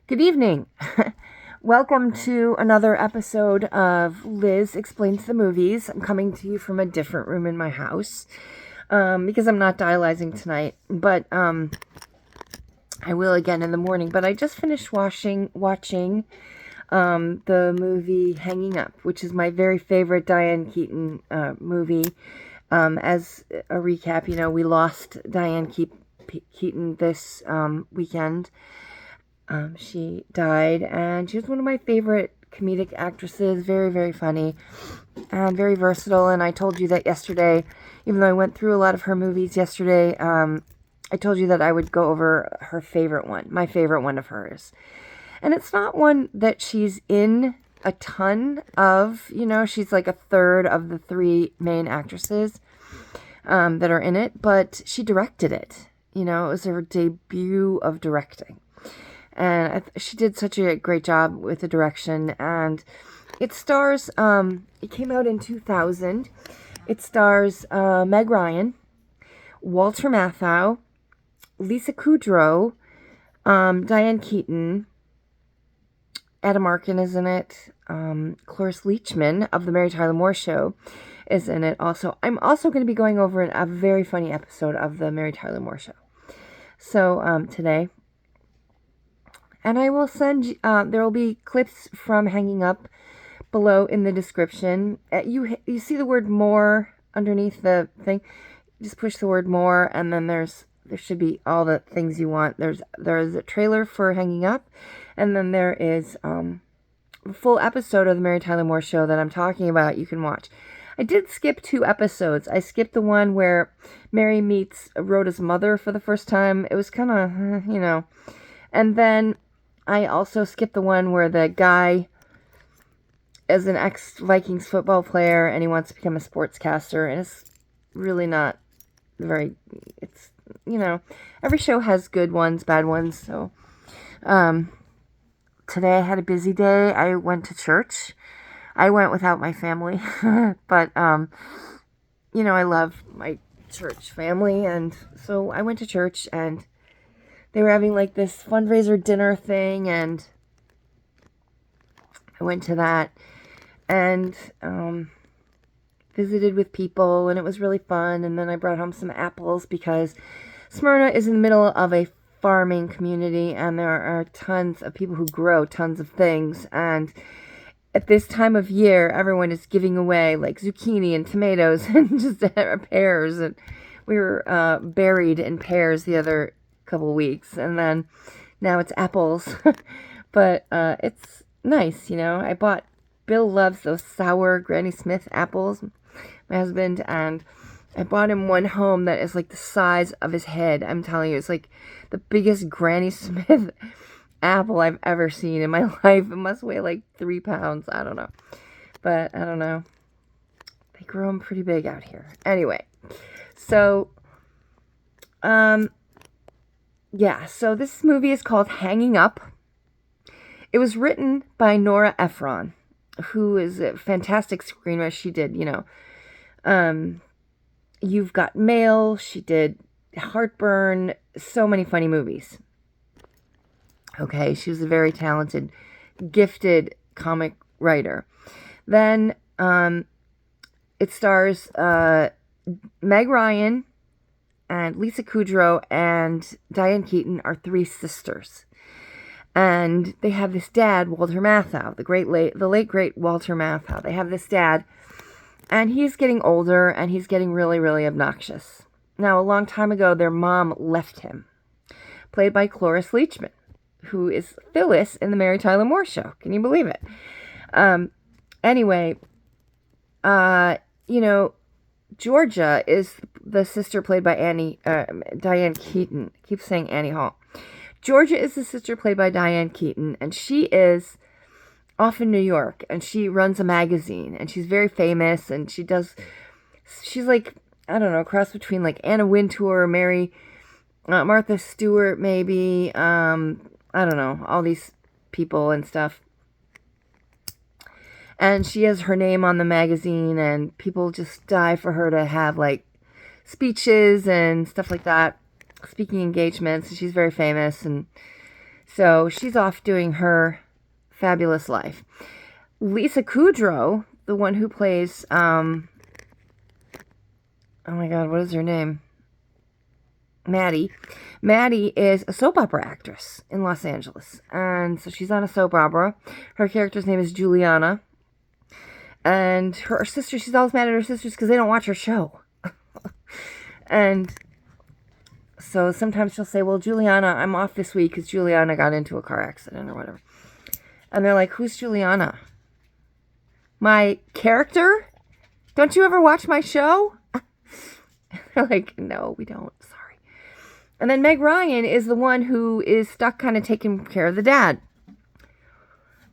Good evening. Welcome to another episode of Liz Explains the Movies. I'm coming to you from a different room in my house because I'm not dialyzing tonight, but I will again in the morning. But I just finished watching the movie Hanging Up, which is my very favorite Diane Keaton movie. As a recap, we lost Diane Keaton this weekend. She died, and she was one of my favorite comedic actresses. Very, very funny and very versatile. And I told you that yesterday, even though I went through a lot of her movies yesterday, I told you that I would go over her favorite one, my favorite one of hers. And it's not one that she's in a ton of, she's like a third of the three main actresses that are in it, but she directed it. It was her debut of directing. And she did such a great job with the direction. And it stars, it came out in 2000. It stars Meg Ryan, Walter Matthau, Lisa Kudrow, Diane Keaton, Adam Arkin is in it. Cloris Leachman of The Mary Tyler Moore Show is in it also. I'm also going to be going over a very funny episode of The Mary Tyler Moore Show. So today... And I will send, there will be clips from Hanging Up below in the description. You see the word more underneath the thing. Just push the word more, and then there should be all the things you want. There's a trailer for Hanging Up, and then there is a full episode of the Mary Tyler Moore Show that I'm talking about you can watch. I did skip 2 episodes. I skipped the one where Mary meets Rhoda's mother for the first time. It was kind of, And then I also skipped the one where the guy is an ex-Vikings football player and he wants to become a sportscaster, and it's really not very, it's, every show has good ones, bad ones, so, today I had a busy day. I went to church. I went without my family, but, I love my church family, and so I went to church, and they were having like this fundraiser dinner thing, and I went to that and visited with people, and it was really fun. And then I brought home some apples because Smyrna is in the middle of a farming community, and there are tons of people who grow tons of things. And at this time of year, everyone is giving away like zucchini and tomatoes and just pears. And we were buried in pears the other couple weeks, and then now it's apples. But it's nice, I bought, Bill loves those sour Granny Smith apples, my husband, and I bought him one home that is like the size of his head. I'm telling you, it's like the biggest Granny Smith apple I've ever seen in my life. It must weigh like 3 pounds. I don't know, but I don't know, they grow them pretty big out here. Anyway, so yeah, so this movie is called Hanging Up. It was written by Nora Ephron, who is a fantastic screenwriter. She did, You've Got Mail. She did Heartburn. So many funny movies. Okay, she was a very talented, gifted comic writer. Then it stars Meg Ryan, and Lisa Kudrow and Diane Keaton are 3 sisters. And they have this dad, Walter Matthau, the late great Walter Matthau. They have this dad, and he's getting older, and he's getting really, really obnoxious. Now, a long time ago, their mom left him, played by Cloris Leachman, who is Phyllis in The Mary Tyler Moore Show. Can you believe it? Anyway, Georgia is the sister played by Diane Keaton. I keep saying Annie Hall. Georgia is the sister played by Diane Keaton, and she is off in New York, and she runs a magazine, and she's very famous, and she's like, I don't know, cross between like Anna Wintour, Martha Stewart, maybe, I don't know, all these people and stuff. And she has her name on the magazine, and people just die for her to have like speeches and stuff like that, speaking engagements. She's very famous, and So she's off doing her fabulous life. Lisa Kudrow, the one who plays, oh my God, what is her name? Maddie. Maddie is a soap opera actress in Los Angeles. And so she's on a soap opera. Her character's name is Juliana. And her sister, she's always mad at her sisters because they don't watch her show. And so sometimes she'll say, well, Juliana, I'm off this week because Juliana got into a car accident or whatever. And they're like, who's Juliana? My character? Don't you ever watch my show? They're like, no, we don't. Sorry. And then Meg Ryan is the one who is stuck kind of taking care of the dad.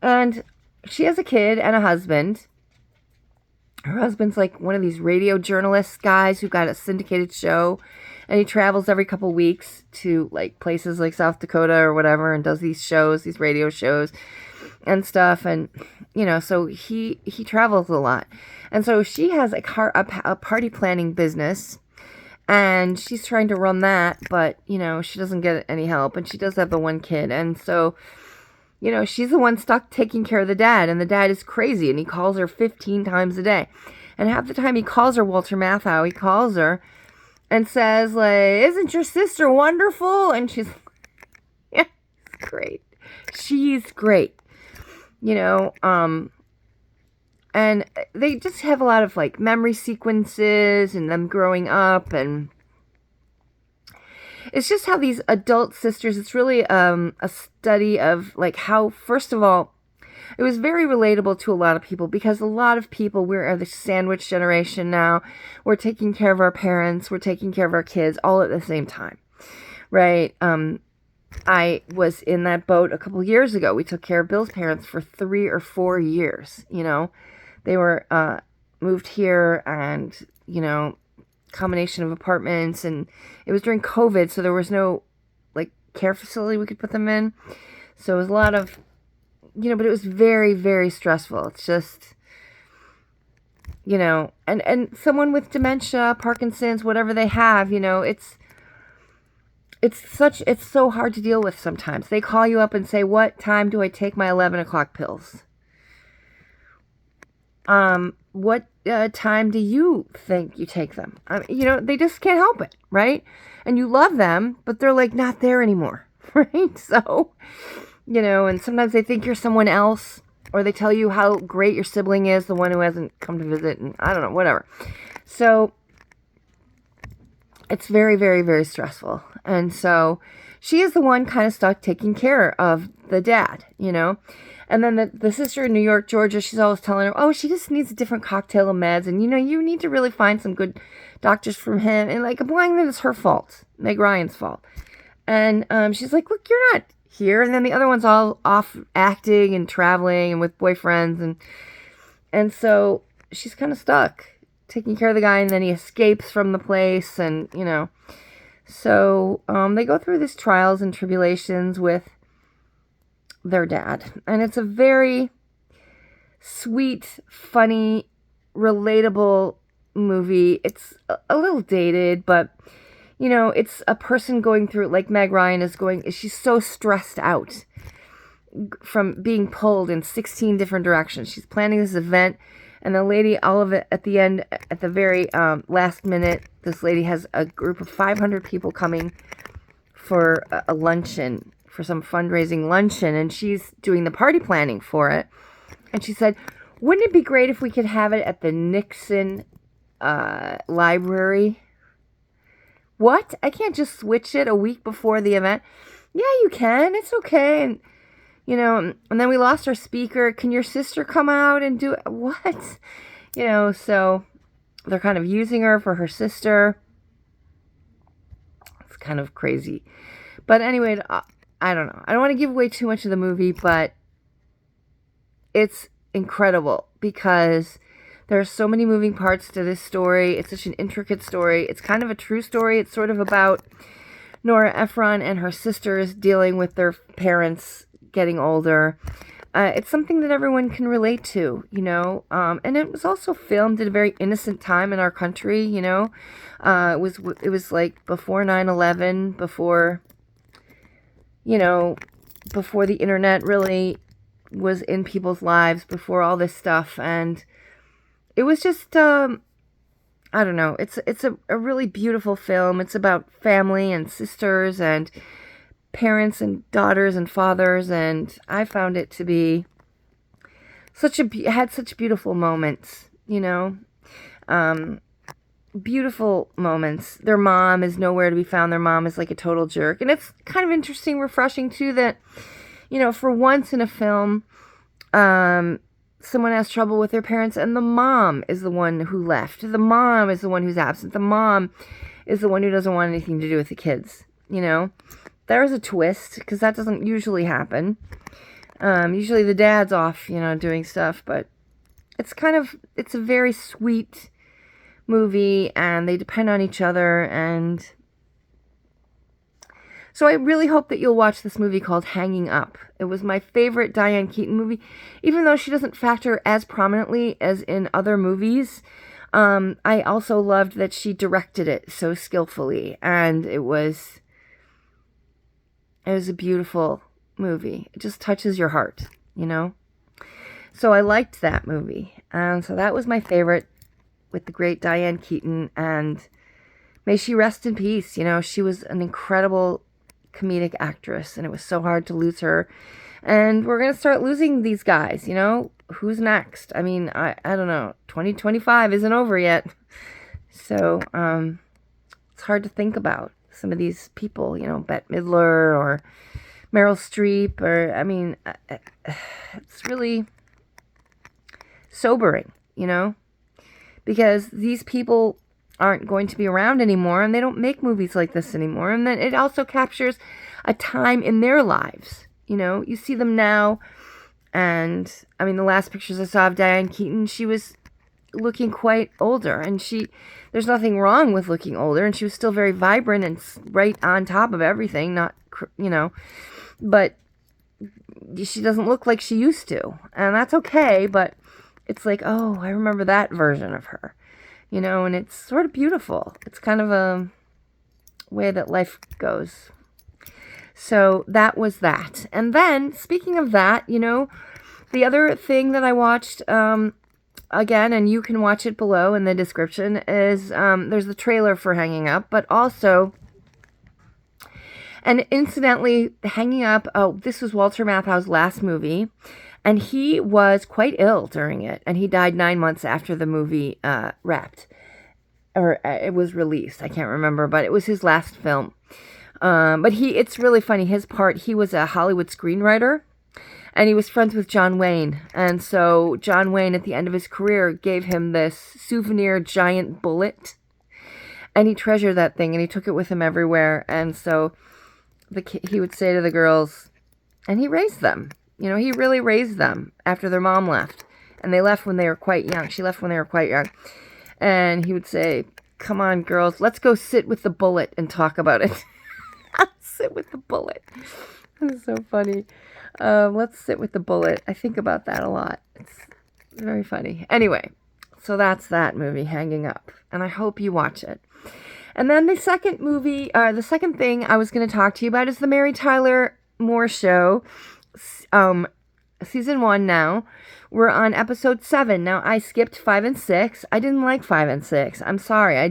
And she has a kid and a husband. Her husband's like one of these radio journalist guys who got a syndicated show. And he travels every couple weeks to like places like South Dakota or whatever and does these shows, these radio shows and stuff. And, you know, so he travels a lot. And so she has a party planning business. And she's trying to run that, but, you know, she doesn't get any help. And she does have the one kid. And so, you know, she's the one stuck taking care of the dad. And the dad is crazy. And he calls her 15 times a day. And half the time he calls her Walter Matthau. He calls her and says, like, isn't your sister wonderful? And she's, yeah, great. She's great. You know, and they just have a lot of, like, memory sequences and them growing up. And it's just how these adult sisters, it's really a study of, like, how, first of all, it was very relatable to a lot of people because a lot of people, we're the sandwich generation now. We're taking care of our parents. We're taking care of our kids all at the same time, right? I was in that boat a couple years ago. We took care of Bill's parents for 3 or 4 years, you know. They were moved here and, you know, combination of apartments. And it was during COVID, so there was no, like, care facility we could put them in. So it was a lot of, you know, but it was very, very stressful. It's just, you know, and someone with dementia, Parkinson's, whatever they have, you know, it's so hard to deal with sometimes. They call you up and say, what time do I take my 11 o'clock pills? What time do you think you take them? You know, they just can't help it, right? And you love them, but they're like not there anymore, right? So, you know, and sometimes they think you're someone else, or they tell you how great your sibling is, the one who hasn't come to visit, and I don't know, whatever. So it's very, very, very stressful. And so she is the one kind of stuck taking care of the dad, you know. And then the sister in New York, Georgia, she's always telling her, oh, she just needs a different cocktail of meds. And, you know, you need to really find some good doctors from him. And, like, implying that it's her fault, Meg Ryan's fault. And she's like, look, you're not here. And then the other one's all off acting and traveling and with boyfriends. And so she's kind of stuck taking care of the guy. And then he escapes from the place. And, you know, so they go through these trials and tribulations with their dad. And it's a very sweet, funny, relatable movie. It's a little dated, but, you know, it's a person going through it like Meg Ryan is going. She's so stressed out from being pulled in 16 different directions. She's planning this event, and the lady, all of it at the end, at the very last minute, this lady has a group of 500 people coming for a luncheon, for some fundraising luncheon, and she's doing the party planning for it. And she said, wouldn't it be great if we could have it at the Nixon library? What? I can't just switch it a week before the event? Yeah, you can. It's okay. And, you know, and then we lost our speaker. Can your sister come out and do it? What? You know, so they're kind of using her for her sister. It's kind of crazy. But anyway, I don't know. I don't want to give away too much of the movie, but it's incredible because there are so many moving parts to this story. It's such an intricate story. It's kind of a true story. It's sort of about Nora Ephron and her sisters dealing with their parents getting older. It's something that everyone can relate to, you know. And it was also filmed at a very innocent time in our country, you know. It was like before 9/11, before, you know, before the internet really was in people's lives, before all this stuff. And it was just, I don't know, it's a really beautiful film. It's about family and sisters and parents and daughters and fathers, and I found it to be had such beautiful moments, you know, beautiful moments. Their mom is nowhere to be found. Their mom is like a total jerk, and it's kind of interesting, refreshing too, that, you know, for once in a film, someone has trouble with their parents, and the mom is the one who left. The mom is the one who's absent. The mom is the one who doesn't want anything to do with the kids, you know. There's a twist, because that doesn't usually happen. Usually the dad's off, you know, doing stuff, but it's a very sweet movie, and they depend on each other, and so I really hope that you'll watch this movie called Hanging Up. It was my favorite Diane Keaton movie, even though she doesn't factor as prominently as in other movies. I also loved that she directed it so skillfully, and it was a beautiful movie. It just touches your heart, you know? So I liked that movie. And so that was my favorite with the great Diane Keaton, and may she rest in peace. You know, she was an incredible comedic actress, and it was so hard to lose her. And we're going to start losing these guys, you know? Who's next? I mean, I don't know. 2025 isn't over yet. So, it's hard to think about some of these people, you know, Bette Midler or Meryl Streep, or, I mean, it's really sobering, you know, because these people aren't going to be around anymore, and they don't make movies like this anymore. And then it also captures a time in their lives, you know. You see them now, and, I mean, the last pictures I saw of Diane Keaton, she was looking quite older, and there's nothing wrong with looking older, and she was still very vibrant and right on top of everything, not, you know, but she doesn't look like she used to, and that's okay. But it's like, oh, I remember that version of her, you know, and it's sort of beautiful. It's kind of a way that life goes. So that was that. And then, speaking of that, you know, the other thing that I watched, again, and you can watch it below in the description, is there's the trailer for Hanging Up, but also, and incidentally, Hanging Up, this was Walter Matthau's last movie, and he was quite ill during it, and he died 9 months after the movie wrapped, or it was released. I can't remember, but it was his last film. But it's really funny, his part, he was a Hollywood screenwriter, and he was friends with John Wayne, and so John Wayne, at the end of his career, gave him this souvenir giant bullet, and he treasured that thing, and he took it with him everywhere. And so he would say to the girls, and he raised them, you know, he really raised them after their mom left, and they left when they were quite young. She left when they were quite young, and he would say, come on, girls, let's go sit with the bullet and talk about it. Sit with the bullet. It's so funny. Let's sit with the bullet. I think about that a lot. It's very funny. Anyway, so that's that movie, Hanging Up, and I hope you watch it. And then the second thing I was going to talk to you about is the Mary Tyler Moore Show, season 1 now. We're on episode 7. Now, I skipped 5 and 6. I didn't like 5 and 6. I'm sorry.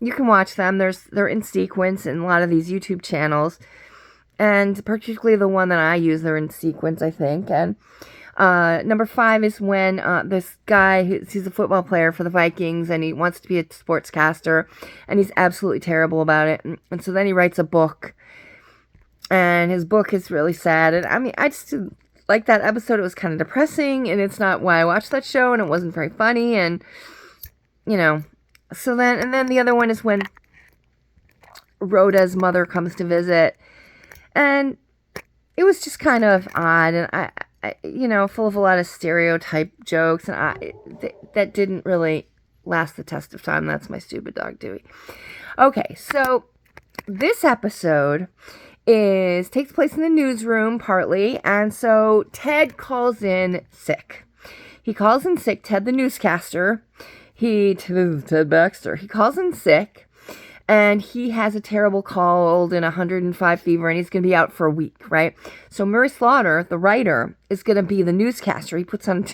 You can watch them. They're in sequence in a lot of these YouTube channels. And particularly the one that I use, they're in sequence, I think. And number 5 is when this guy, he's a football player for the Vikings, and he wants to be a sportscaster, and he's absolutely terrible about it. And so then he writes a book, and his book is really sad. And I mean, I just didn't like that episode. It was kind of depressing, and it's not why I watched that show, and it wasn't very funny. And, you know, so then the other one is when Rhoda's mother comes to visit, and it was just kind of odd, and I you know, full of a lot of stereotype jokes, and that didn't really last the test of time. That's my stupid dog, Dewey. Okay, so this episode takes place in the newsroom partly, and so Ted calls in sick. He calls in sick, Ted the newscaster. Ted Baxter. He calls in sick, and he has a terrible cold and 105 fever, and he's going to be out for a week, right? So Murray Slaughter, the writer, is going to be the newscaster. He puts on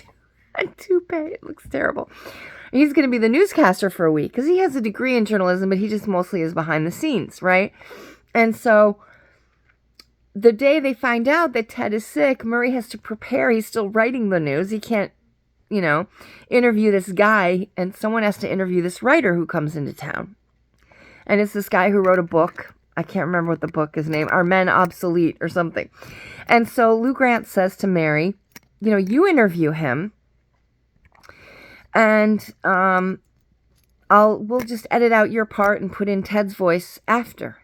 a toupee. It looks terrible. He's going to be the newscaster for a week because he has a degree in journalism, but he just mostly is behind the scenes, right? And so the day they find out that Ted is sick, Murray has to prepare. He's still writing the news. He can't, interview this guy, and someone has to interview this writer who comes into town. And it's this guy who wrote a book. I can't remember what the book is named. Are Men Obsolete or something? And so Lou Grant says to Mary, you interview him, and we'll just edit out your part and put in Ted's voice after.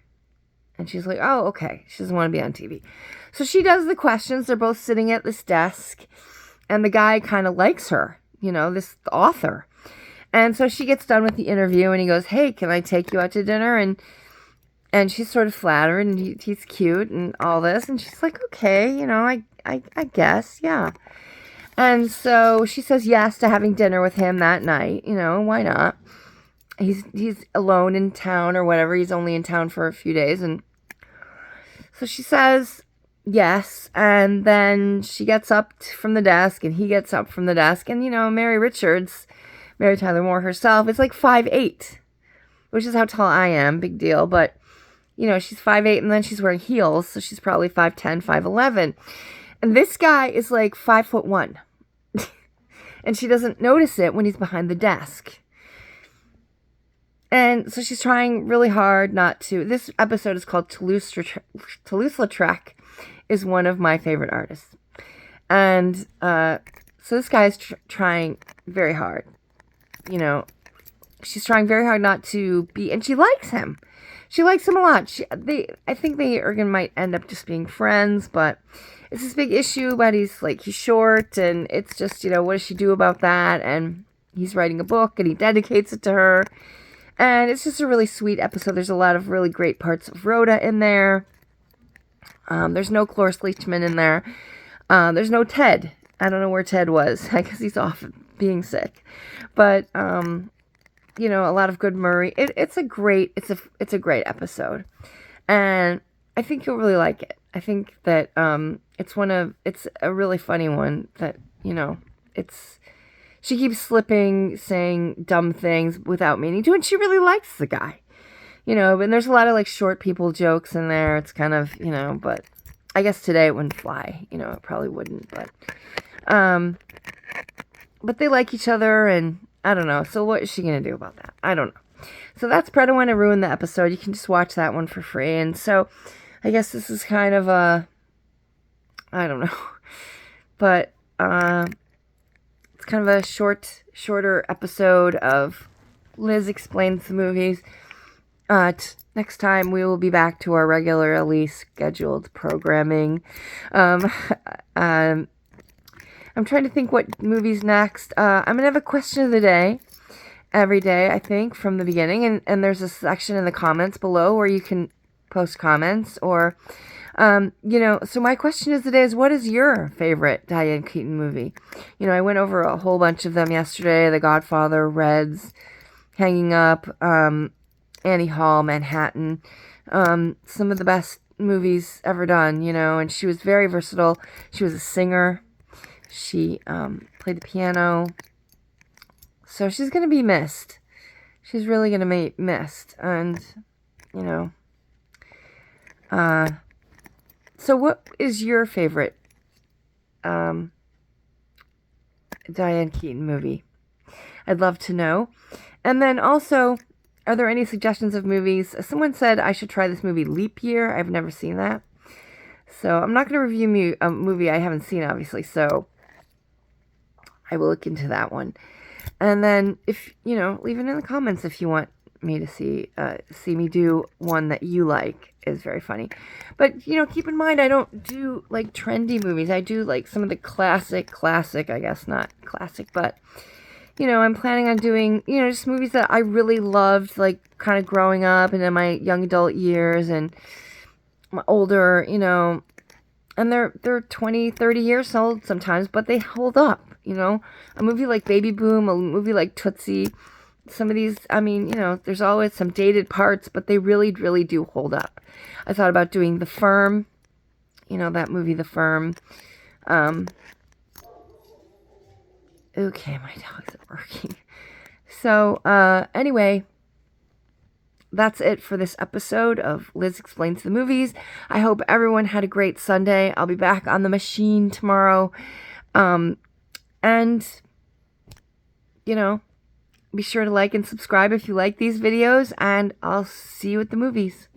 And she's like, oh, okay. She doesn't want to be on TV. So she does the questions. They're both sitting at this desk, and the guy kind of likes her, this author. And so she gets done with the interview, and he goes, hey, can I take you out to dinner? And she's sort of flattered, and he's cute and all this. And she's like, okay, I guess, yeah. And so she says yes to having dinner with him that night. Why not? He's alone in town or whatever. He's only in town for a few days. And so she says yes. And then she gets up from the desk, and he gets up from the desk. And, Mary Tyler Moore herself, is like 5'8", which is how tall I am. Big deal. But, she's 5'8", and then she's wearing heels. So she's probably 5'10", 5'11". And this guy is like 5'1". And she doesn't notice it when he's behind the desk. And so she's trying really hard not to. This episode is called Toulouse-Lautrec, is one of my favorite artists. And so this guy is trying very hard. She's trying very hard not to be, and she likes him. She likes him a lot. I think they might end up just being friends, but it's this big issue about he's short, and it's just, what does she do about that? And he's writing a book, and he dedicates it to her. And it's just a really sweet episode. There's a lot of really great parts of Rhoda in there. There's no Cloris Leachman in there. There's no Ted. I don't know where Ted was. I guess he's off being sick. But, a lot of good Murray. It's a great episode. And I think you'll really like it. I think that it's a really funny one that, she keeps saying dumb things without meaning to, and she really likes the guy, and there's a lot of short people jokes in there. It's kind of, but I guess today it wouldn't fly, it probably wouldn't, but they like each other, and I don't know. So what is she going to do about that? I don't know. So that's Preda When I Ruined the Episode. You can just watch that one for free. And so I guess this is kind of I don't know, but, it's kind of a shorter episode of Liz Explains the Movies. Next time we will be back to our regularly scheduled programming. I'm trying to think what movies next. I'm going to have a question of the day every day, I think, from the beginning. And there's a section in the comments below where you can post comments or, so my question of the day is, what is your favorite Diane Keaton movie? I went over a whole bunch of them yesterday. The Godfather, Reds, Hanging Up, Annie Hall, Manhattan, some of the best movies ever done, and she was very versatile. She was a singer. She played the piano. So she's going to be missed. She's really going to be missed. And, so what is your favorite Diane Keaton movie? I'd love to know. And then also, are there any suggestions of movies? Someone said I should try this movie Leap Year. I've never seen that. So I'm not going to review a movie I haven't seen, obviously. So I will look into that one. And then if, leave it in the comments if you want me to see me do one that you like. Is very funny. But, keep in mind, I don't do, trendy movies. I do, some of the classic, I guess, not classic, but, I'm planning on doing, just movies that I really loved, kind of growing up and in my young adult years and my older, and they're 20, 30 years old sometimes, but they hold up, A movie like Baby Boom, a movie like Tootsie, some of these, I mean, you know, there's always some dated parts, but they really, really do hold up. I thought about doing The Firm, you know, that movie, The Firm. Okay, my dogs are working. So, anyway, that's it for this episode of Liz Explains the Movies. I hope everyone had a great Sunday. I'll be back on the machine tomorrow. And, you know, be sure to like and subscribe if you like these videos, and I'll see you at the movies.